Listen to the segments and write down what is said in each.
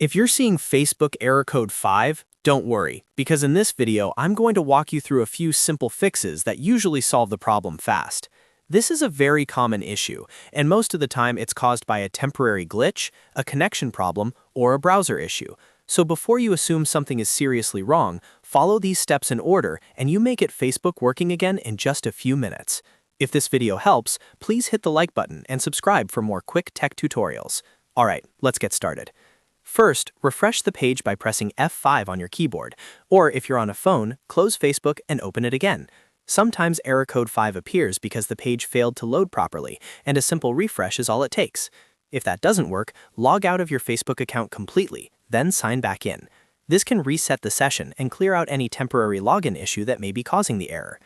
If you're seeing Facebook error code 5, don't worry, because in this video, I'm going to walk you through a few simple fixes that usually solve the problem fast. This is a very common issue, and most of the time it's caused by a temporary glitch, a connection problem, or a browser issue. So before you assume something is seriously wrong, follow these steps in order and you may get Facebook working again in just a few minutes. If this video helps, please hit the like button and subscribe for more quick tech tutorials. Alright, let's get started. First, refresh the page by pressing F5 on your keyboard, or if you're on a phone, close Facebook and open it again. Sometimes error code 5 appears because the page failed to load properly, and a simple refresh is all it takes. If that doesn't work, log out of your Facebook account completely, then sign back in. This can reset the session and clear out any temporary login issue that may be causing the error.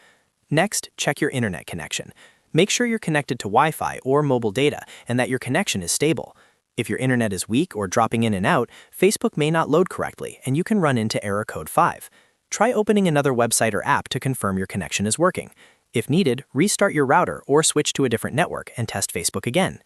Next, check your internet connection. Make sure you're connected to Wi-Fi or mobile data and that your connection is stable. If your internet is weak or dropping in and out, Facebook may not load correctly and you can run into error code 5. Try opening another website or app to confirm your connection is working. If needed, restart your router or switch to a different network and test Facebook again.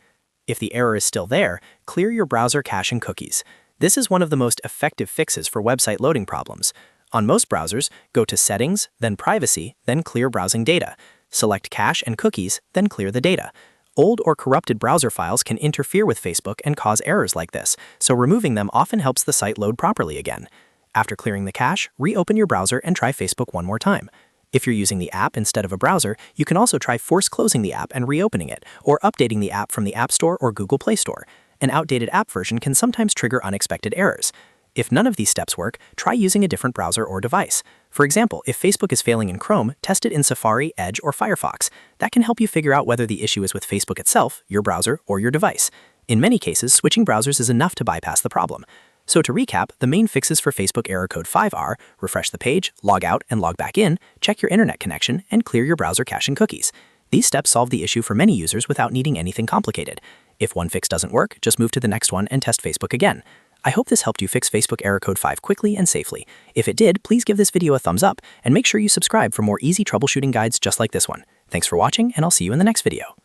If the error is still there, clear your browser cache and cookies. This is one of the most effective fixes for website loading problems. On most browsers, go to Settings, then Privacy, then Clear Browsing Data. Select Cache and Cookies, then clear the data. Old or corrupted browser files can interfere with Facebook and cause errors like this, so removing them often helps the site load properly again. After clearing the cache, reopen your browser and try Facebook one more time. If you're using the app instead of a browser, you can also try force closing the app and reopening it, or updating the app from the App Store or Google Play Store. An outdated app version can sometimes trigger unexpected errors. If none of these steps work, try using a different browser or device. For example, if Facebook is failing in Chrome, test it in Safari, Edge, or Firefox. That can help you figure out whether the issue is with Facebook itself, your browser, or your device. In many cases, switching browsers is enough to bypass the problem. So to recap, the main fixes for Facebook error code 5 are: refresh the page, log out and log back in, check your internet connection, and clear your browser cache and cookies. These steps solve the issue for many users without needing anything complicated. If one fix doesn't work, just move to the next one and test Facebook again. I hope this helped you fix Facebook error code 5 quickly and safely. If it did, please give this video a thumbs up and make sure you subscribe for more easy troubleshooting guides just like this one. Thanks for watching, and I'll see you in the next video.